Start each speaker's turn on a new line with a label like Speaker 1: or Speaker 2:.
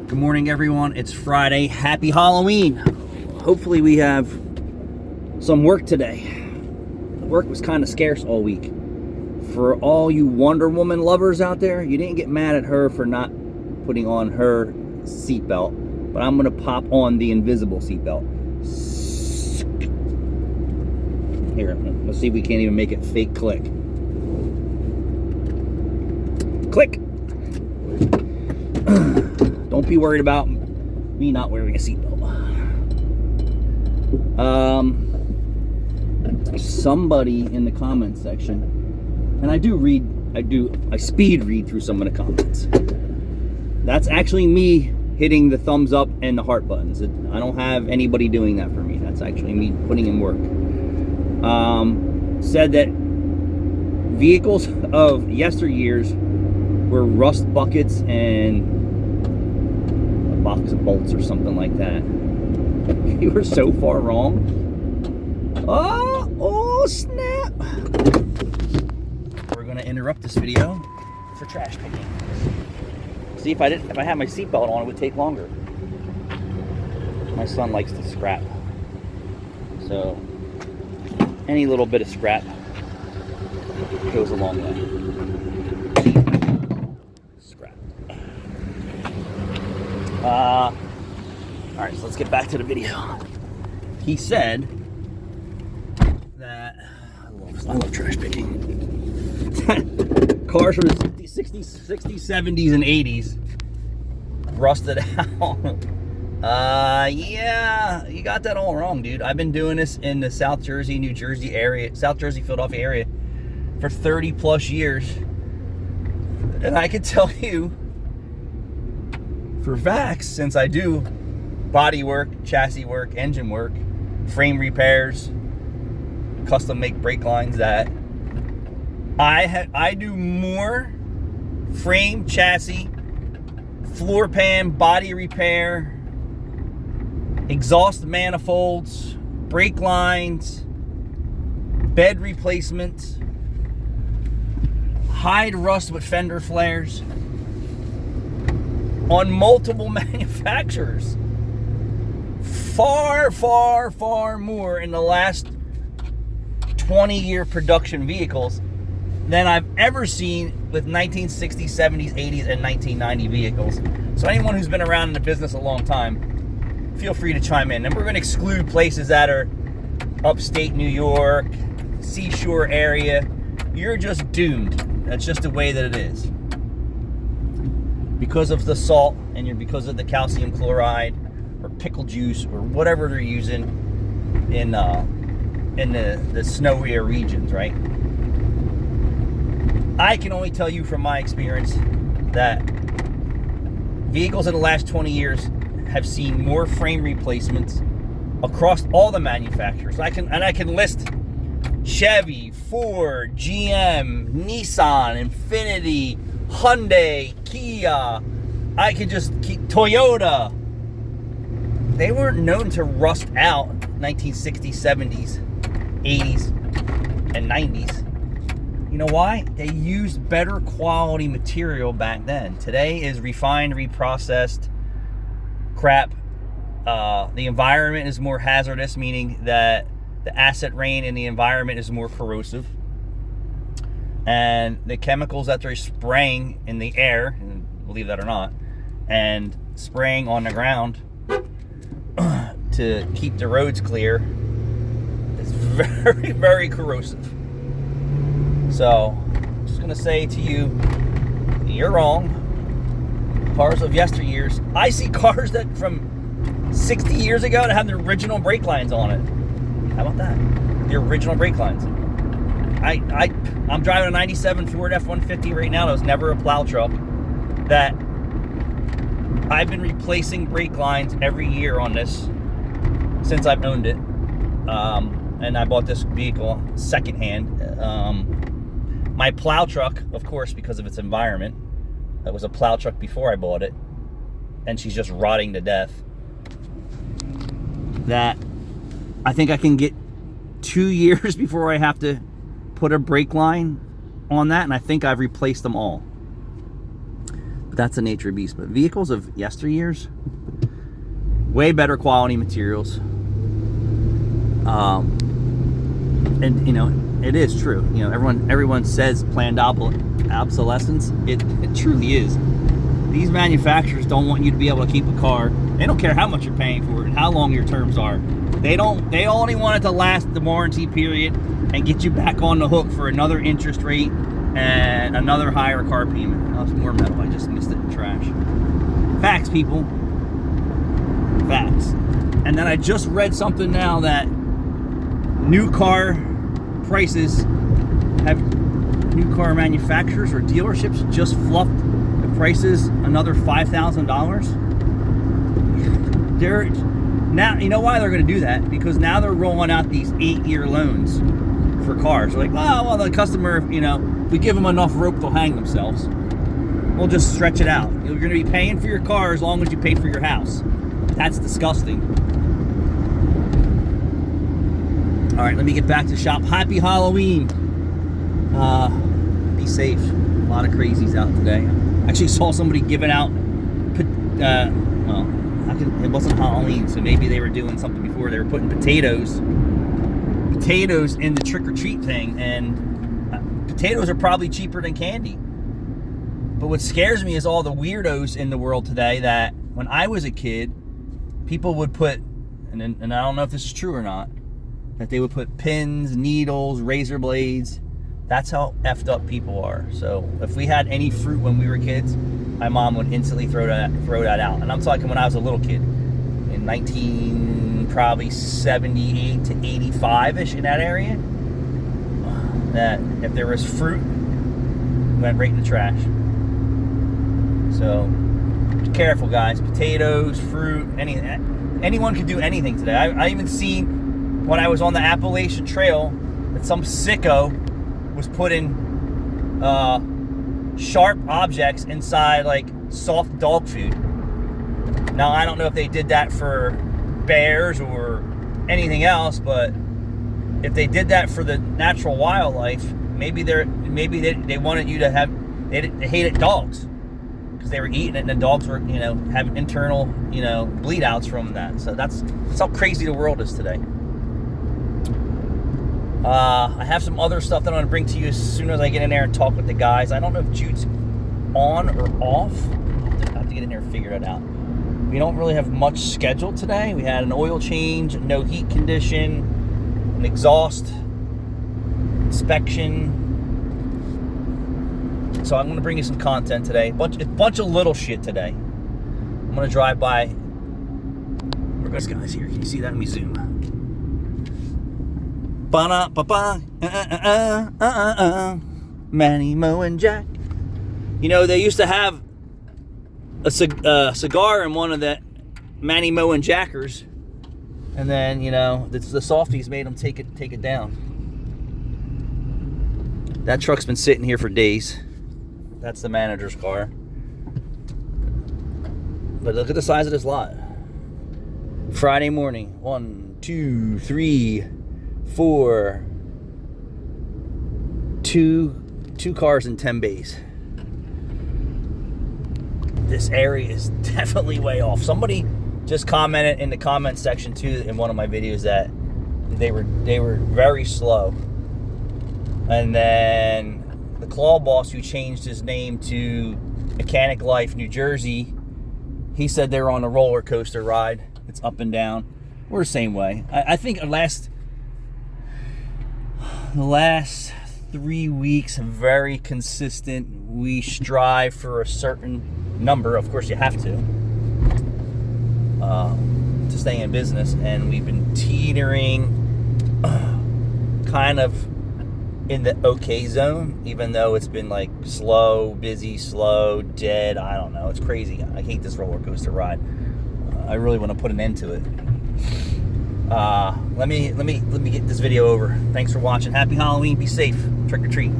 Speaker 1: Good morning, everyone. It's Friday. Happy Halloween. Hopefully we have some work today. The work was kind of scarce all week. For all you Wonder Woman lovers out there, you didn't get mad at her for not putting on her seatbelt, but I'm going to pop on the invisible seatbelt. Here, let's see if we can't even make it fake click. Click! Don't be worried about me not wearing a seatbelt. Somebody in the comments section, and I speed read through some of the comments. That's actually me hitting the thumbs up and the heart buttons. I don't have anybody doing that for me. That's actually me putting in work. Said that vehicles of yesteryears were rust buckets and a box of bolts or something like that. You were so far wrong. Oh snap! We're gonna interrupt this video for trash picking. See, if I had my seatbelt on, it would take longer. My son likes to scrap, so any little bit of scrap goes a long way. Scrap. Alright, so let's get back to the video. He said that I love trash picking. Cars from the 60s, 70s, and 80s rusted out. Yeah, you got that all wrong, dude. I've been doing this in the South Jersey, New Jersey area, South Jersey, Philadelphia area for 30 plus years. And I can tell you for facts, since I do body work, chassis work, engine work, frame repairs, custom make brake lines, that I do more frame, chassis, floor pan, body repair, exhaust manifolds, brake lines, bed replacements, hide rust with fender flares on multiple manufacturers. Far, far, far more in the last 20-year production vehicles than I've ever seen with 1960s, 70s, 80s, and 1990 vehicles. So anyone who's been around in the business a long time, feel free to chime in. And we're going to exclude places that are upstate New York, seashore area. You're just doomed. That's just the way that it is. Because of the salt and because of the calcium chloride or pickle juice or whatever they're using in the snowier regions, right? I can only tell you from my experience that vehicles in the last 20 years have seen more frame replacements across all the manufacturers. I can list Chevy, Ford, GM, Nissan, Infiniti, Hyundai, Kia. I could just keep Toyota. They weren't known to rust out 1960s, 70s, 80s, and 90s. You know why? They used better quality material back then. Today is refined, reprocessed crap. The environment is more hazardous, meaning that the acid rain in the environment is more corrosive. And the chemicals that they're spraying in the air, believe that or not, and spraying on the ground to keep the roads clear is very, very corrosive. So, I'm just going to say to you, you're wrong. Cars of yesteryears. I see cars that from 60 years ago that have the original brake lines on it. How about that? The original brake lines. I'm driving a 97 Ford F-150 right now that was never a plow truck, that I've been replacing brake lines every year on this since I've owned it. And I bought this vehicle secondhand. My plow truck, of course, because of its environment, that was a plow truck before I bought it, and she's just rotting to death. That I think I can get 2 years before I have to put a brake line on that, and I think I've replaced them all. But that's the nature of beast. But vehicles of yesteryears, way better quality materials. And you know, it is true. You know, everyone says planned obsolescence. It truly is. These manufacturers don't want you to be able to keep a car. They don't care how much you're paying for it and how long your terms are. They only want it to last the warranty period and get you back on the hook for another interest rate and another higher car payment. Oh, it's more metal. I just missed it in trash. Facts, people. Facts. And then I just read something now that new car prices have new car manufacturers or dealerships just fluffed the prices another $5,000. They're now, you know why they're going to do that? Because now they're rolling out these 8-year loans for cars. They're like, oh, well, the customer, you know, if we give them enough rope, they'll hang themselves. We'll just stretch it out. You're going to be paying for your car as long as you pay for your house. That's disgusting. All right, let me get back to shop. Happy Halloween. Be safe. A lot of crazies out today. I actually saw somebody giving out, it wasn't Halloween, so maybe they were doing something before. They were putting potatoes in the trick-or-treat thing, and potatoes are probably cheaper than candy. But what scares me is all the weirdos in the world today that when I was a kid, people would put, and I don't know if this is true or not, that they would put pins, needles, razor blades. That's how effed up people are. So if we had any fruit when we were kids, my mom would instantly throw that out. And I'm talking when I was a little kid, in 1978 to 85-ish, in that area. That if there was fruit, it went right in the trash. So be careful, guys. Potatoes, fruit, anyone can do anything today. I even seen when I was on the Appalachian Trail that some sicko was putting sharp objects inside like soft dog food. Now I don't know if they did that for bears or anything else, but if they did that for the natural wildlife, maybe they wanted you to have, they hated dogs because they were eating it and the dogs were, you know, having internal, you know, bleed outs from that. So that's how crazy the world is today. I have some other stuff that I'm going to bring to you as soon as I get in there and talk with the guys. I don't know if Jude's on or off. I have to get in there and figure it out. We don't really have much scheduled today. We had an oil change, no heat condition, an exhaust inspection. So I'm going to bring you some content today. A bunch of little shit today. I'm going to drive by. Where are those guys here? Can you see that? Let me zoom. Manny, Mo, and Jack. You know, they used to have a cigar in one of the Manny, Mo, and Jackers, and then, you know, the softies made them take it down. That truck's been sitting here for days. That's the manager's car. But look at the size of this lot. Friday morning. 1, 2, 3, 4. Two cars and 10 bays. This area is definitely way off. Somebody just commented in the comment section too in one of my videos that they were very slow. And then the Claw Boss, who changed his name to Mechanic Life New Jersey, he said they were on a roller coaster ride. It's up and down. We're the same way. I think the last 3 weeks very consistent. We strive for a certain number. Of course, you have to stay in business, and we've been teetering kind of in the okay zone, even though it's been like slow, busy, slow, dead. I don't know. It's crazy. I hate this roller coaster ride. I really want to put an end to it. Let me get this video over. Thanks for watching. Happy Halloween. Be safe. Trick or treat.